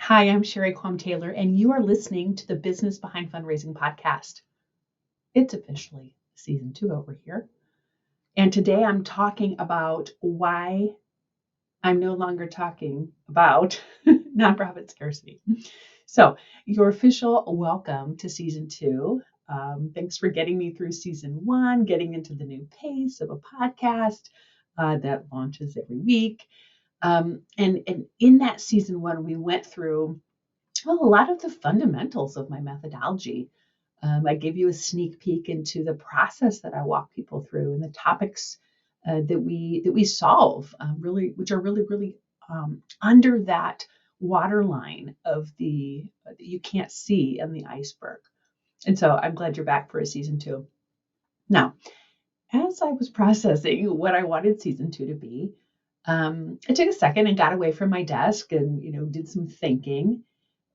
Hi, I'm Sherry Quam Taylor, and you are listening to the Business Behind Fundraising podcast. It's officially season 2 over here. And today I'm talking about why I'm no longer talking about nonprofit scarcity. So, your official welcome to season 2. Thanks for getting me through season 1, getting into the new pace of a podcast that launches every week. And in that season 1, we went through a lot of the fundamentals of my methodology. I gave you a sneak peek into the process that I walk people through and the topics that we solve, which are really under that waterline of the that you can't see in the iceberg. And so I'm glad you're back for a season 2. Now, as I was processing what I wanted season 2 to be, I took a second and got away from my desk and did some thinking.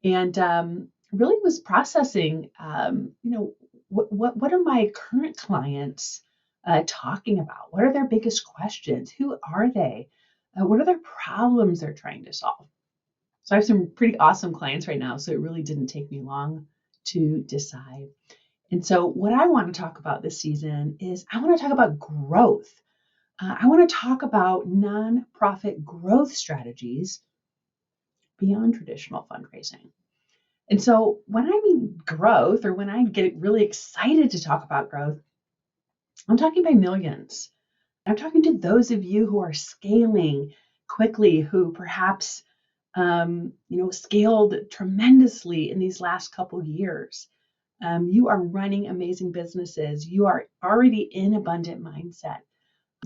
And really was processing, what are my current clients talking about? What are their biggest questions? Who are they? What are their problems they're trying to solve? So I have some pretty awesome clients right now, so it really didn't take me long to decide. And so what I want to talk about this season is I want to talk about growth. I want to talk about nonprofit growth strategies beyond traditional fundraising. And so when I mean growth, or when I get really excited to talk about growth, I'm talking by millions. I'm talking to those of you who are scaling quickly, who perhaps scaled tremendously in these last couple years. You are running amazing businesses. You are already in abundant mindset.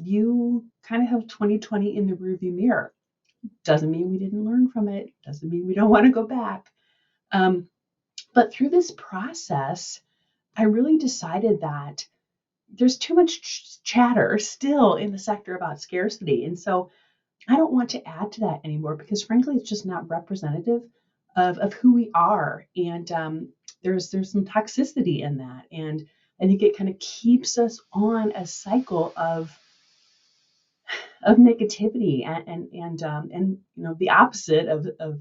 You kind of have 2020 in the rearview mirror. Doesn't mean we didn't learn from it. Doesn't mean we don't want to go back. But through this process, I really decided that there's too much chatter still in the sector about scarcity. And so I don't want to add to that anymore because frankly, it's just not representative of who we are. And there's some toxicity in that. And I think it kind of keeps us on a cycle of negativity and the opposite of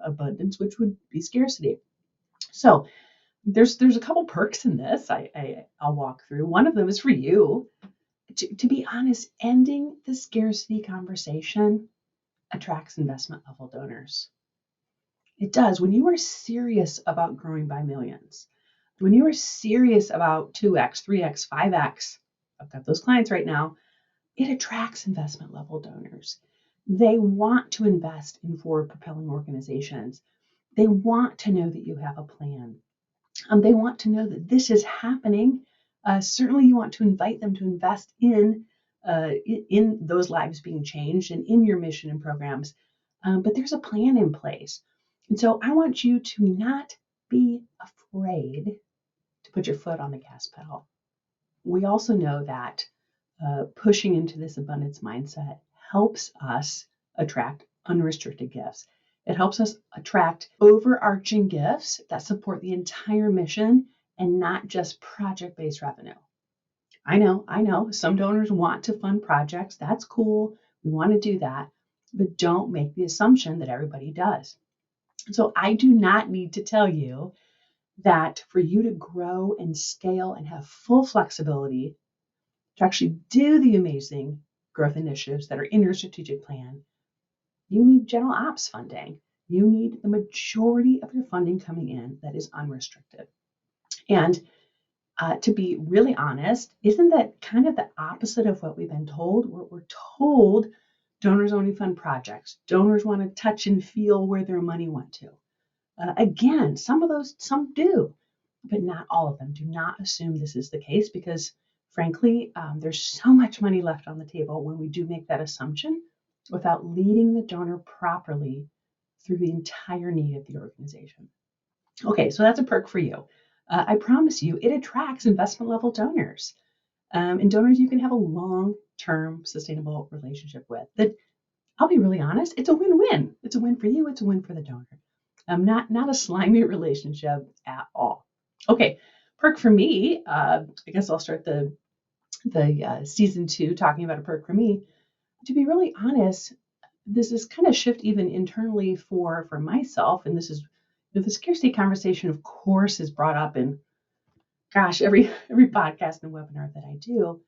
abundance, which would be scarcity. So there's a couple perks in this I'll walk through. One of them is for you. To be honest, ending the scarcity conversation attracts investment level donors. It does. When you are serious about growing by millions, when you are serious about 2x, 3x, 5x, I've got those clients right now, it attracts investment level donors. They want to invest in forward propelling organizations. They want to know that you have a plan. They want to know that this is happening. Certainly, you want to invite them to invest in those lives being changed and in your mission and programs. But there's a plan in place. And so I want you to not be afraid to put your foot on the gas pedal. We also know that pushing into this abundance mindset helps us attract unrestricted gifts. It helps us attract overarching gifts that support the entire mission and not just project-based revenue. I know, some donors want to fund projects. That's cool. We want to do that, but don't make the assumption that everybody does. So I do not need to tell you that for you to grow and scale and have full flexibility to actually do the amazing growth initiatives that are in your strategic plan, you need general ops funding. You need the majority of your funding coming in that is unrestricted. And to be really honest, isn't that kind of the opposite of what we've been told? We're told donors only fund projects. Donors want to touch and feel where their money went to. Again, some do, but not all of them. Do not assume this is the case because frankly, there's so much money left on the table when we do make that assumption without leading the donor properly through the entire need of the organization. Okay, so that's a perk for you. I promise you, it attracts investment level donors and donors you can have a long-term sustainable relationship with. That, I'll be really honest, it's a win-win. It's a win for you, it's a win for the donor. Not a slimy relationship at all. Okay, perk for me, I guess I'll start the season 2 talking about a perk for me. To be really honest, this is kind of shift even internally for myself. And this is the scarcity conversation, of course, is brought up in, gosh, every podcast and webinar that I do.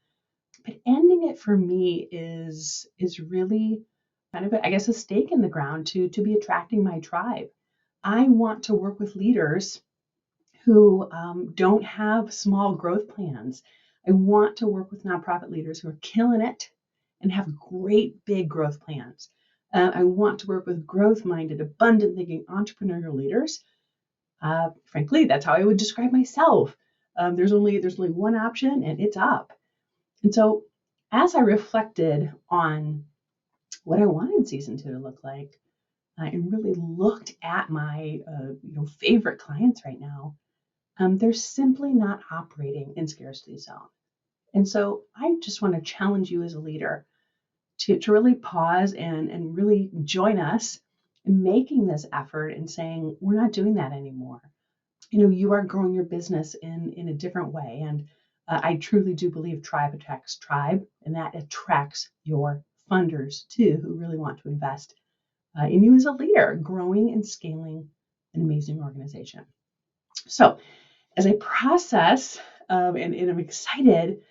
But ending it for me is really kind of, I guess, a stake in the ground to be attracting my tribe. I want to work with leaders who don't have small growth plans. I want to work with nonprofit leaders who are killing it and have great big growth plans. I want to work with growth-minded, abundant thinking entrepreneurial leaders. Frankly, that's how I would describe myself. There's only one option, and it's up. And so, as I reflected on what I wanted season 2 to look like, and really looked at my favorite clients right now, they're simply not operating in scarcity zone. And so I just want to challenge you as a leader to really pause and really join us in making this effort and saying, we're not doing that anymore. You are growing your business in a different way. And I truly do believe tribe attracts tribe, and that attracts your funders too, who really want to invest in you as a leader, growing and scaling an amazing organization. So as I process, and I'm excited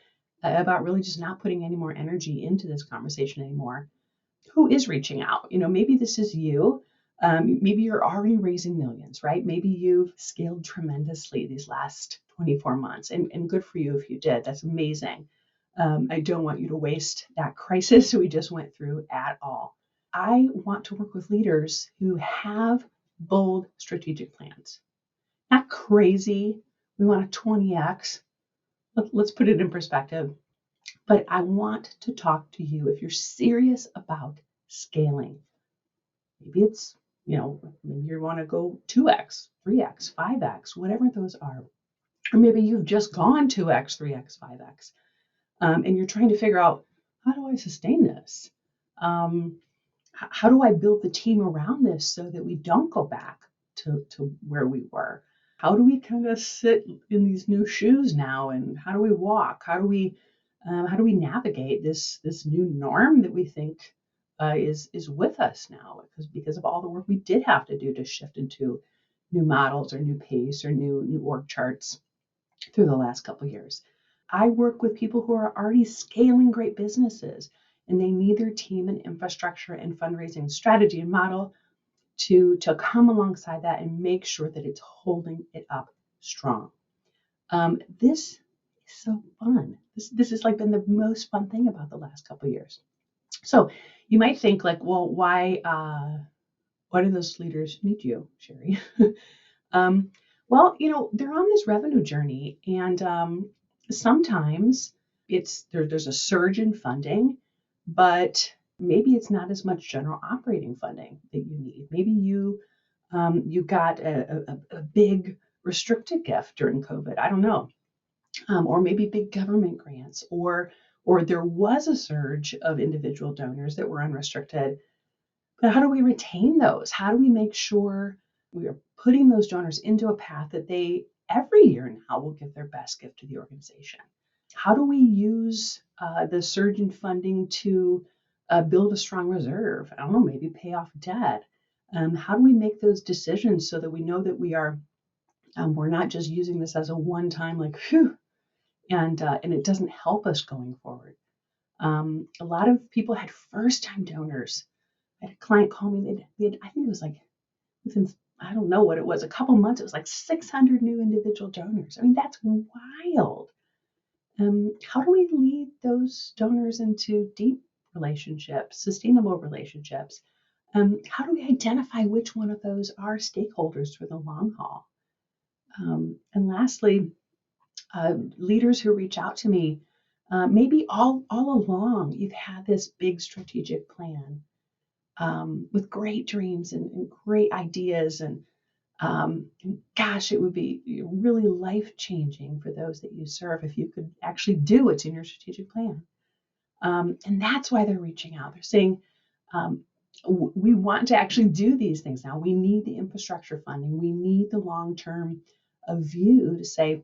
about really just not putting any more energy into this conversation anymore, who is reaching out? Maybe this is you. Maybe you're already raising millions, right? Maybe you've scaled tremendously these last 24 months, and good for you if you did. That's amazing. I don't want you to waste that crisis we just went through at all. I want to work with leaders who have bold strategic plans. Not crazy, we want a 20x. Let's put it in perspective. But I want to talk to you if you're serious about scaling. Maybe it's, maybe you want to go 2x, 3x, 5x, whatever those are. Or maybe you've just gone 2x, 3x, 5x, and you're trying to figure out, how do I sustain this? How do I build the team around this so that we don't go back to where we were? How do we kind of sit in these new shoes now, and how do we walk? How do we navigate this new norm that we think is with us now, because of all the work we did have to do to shift into new models or new pace or new org charts through the last couple of years. I work with people who are already scaling great businesses, and they need their team and infrastructure and fundraising strategy and model to come alongside that and make sure that it's holding it up strong. This is so fun. This has like been the most fun thing about the last couple of years. So you might think like, well, why do those leaders need you, Sherry? Well, they're on this revenue journey, and sometimes there's a surge in funding, but maybe it's not as much general operating funding that you need. Maybe you got a big restricted gift during COVID. I don't know. Or maybe big government grants, or there was a surge of individual donors that were unrestricted. But how do we retain those? How do we make sure we are putting those donors into a path that they every year now will give their best gift to the organization? How do we use the surge in funding to build a strong reserve? I don't know, maybe pay off debt. How do we make those decisions so that we know that we're not just using this as a one-time like, whew, and it doesn't help us going forward. A lot of people had first-time donors. I had a client call me. They had, I think it was like within, I don't know what it was, a couple months. It was like 600 new individual donors. I mean, that's wild. How do we lead those donors into deep relationships, sustainable relationships? How do we identify which one of those are stakeholders for the long haul? And lastly, leaders who reach out to me, maybe all along you've had this big strategic plan with great dreams and great ideas, and gosh, it would be really life-changing for those that you serve if you could actually do what's in your strategic plan. And that's why they're reaching out. They're saying, we want to actually do these things now. We need the infrastructure funding. We need the long-term view to say,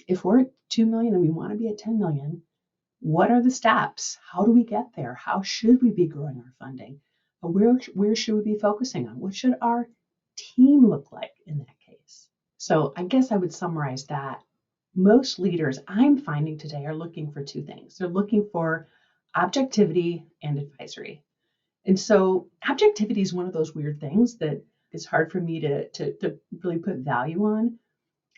if we're at 2 million and we want to be at 10 million, what are the steps? How do we get there? How should we be growing our funding? Where should we be focusing on? What should our team look like in that case? So I guess I would summarize that. Most leaders I'm finding today are looking for two things. They're looking for objectivity and advisory. And so objectivity is one of those weird things that is hard for me to really put value on.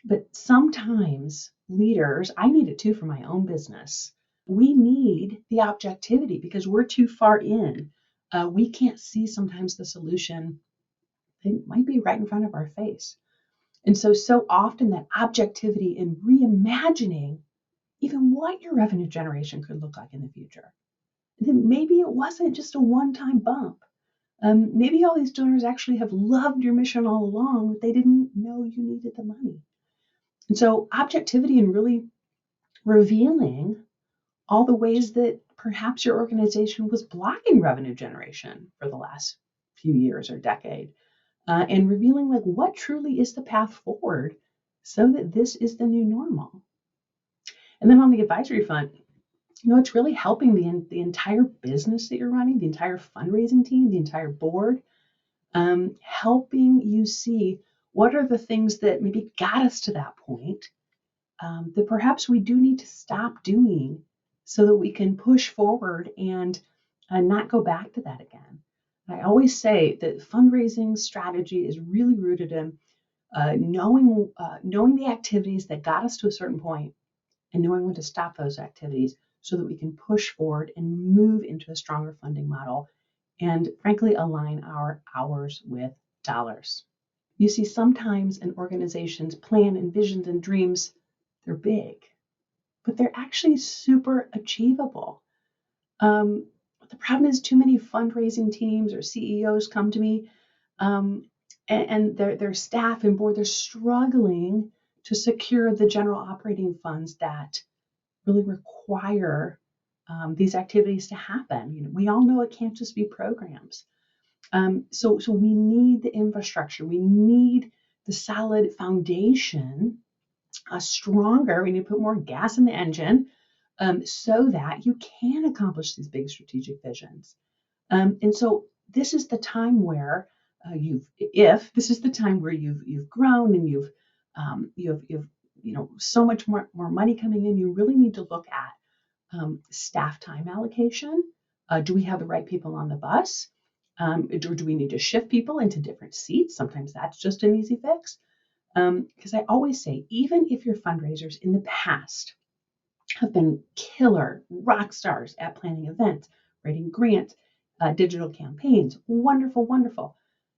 But sometimes leaders, I need it too for my own business. We need the objectivity because we're too far in. We can't see sometimes the solution that might be right in front of our face. And so often that objectivity in reimagining even what your revenue generation could look like in the future. And then maybe it wasn't just a one-time bump. Maybe all these donors actually have loved your mission all along, but they didn't know you needed the money. And so objectivity and really revealing all the ways that perhaps your organization was blocking revenue generation for the last few years or decade, and revealing like what truly is the path forward so that this is the new normal. And then on the advisory front, it's really helping the entire business that you're running, the entire fundraising team, the entire board, helping you see what are the things that maybe got us to that point that perhaps we do need to stop doing so that we can push forward and not go back to that again. I always say that fundraising strategy is really rooted in knowing the activities that got us to a certain point and knowing when to stop those activities so that we can push forward and move into a stronger funding model and frankly align our hours with dollars. You see, sometimes an organization's plan and visions and dreams, they're big, but they're actually super achievable. The problem is too many fundraising teams or CEOs come to me and their staff and board, they're struggling to secure the general operating funds that really require these activities to happen. We all know it can't just be programs. So we need the infrastructure. We need the solid foundation, stronger. We need to put more gas in the engine so that you can accomplish these big strategic visions. And so this is the time where this is the time where you've grown and you've so much more money coming in, you really need to look at staff time allocation. Do we have the right people on the bus? Do we need to shift people into different seats? Sometimes that's just an easy fix. Because I always say, even if your fundraisers in the past have been killer rock stars at planning events, writing grants, digital campaigns, wonderful, wonderful.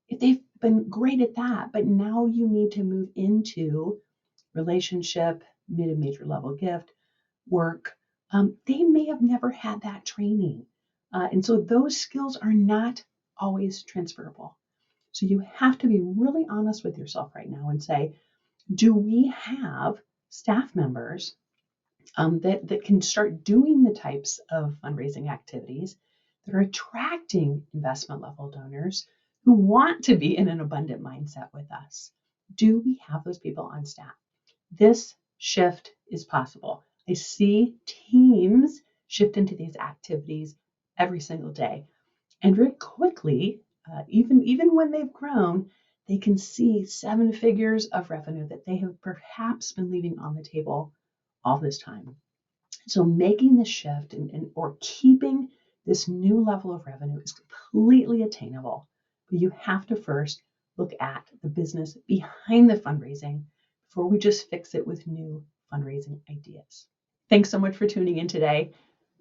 If they've been great at that, but now you need to move into relationship, mid and major level gift work, they may have never had that training. And so those skills are not always transferable. So you have to be really honest with yourself right now and say, do we have staff members that can start doing the types of fundraising activities that are attracting investment level donors who want to be in an abundant mindset with us? Do we have those people on staff? This shift is possible. I see teams shift into these activities every single day. And very quickly, even when they've grown, they can see 7 figures of revenue that they have perhaps been leaving on the table all this time. So making the shift or keeping this new level of revenue is completely attainable. But you have to first look at the business behind the fundraising before we just fix it with new fundraising ideas. Thanks so much for tuning in today.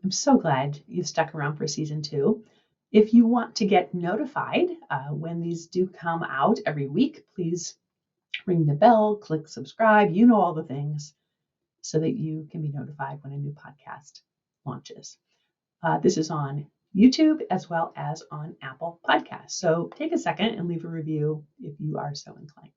I'm so glad you've stuck around for season 2. If you want to get notified when these do come out every week, please ring the bell, click subscribe, all the things, so that you can be notified when a new podcast launches. This is on YouTube as well as on Apple Podcasts. So take a second and leave a review if you are so inclined.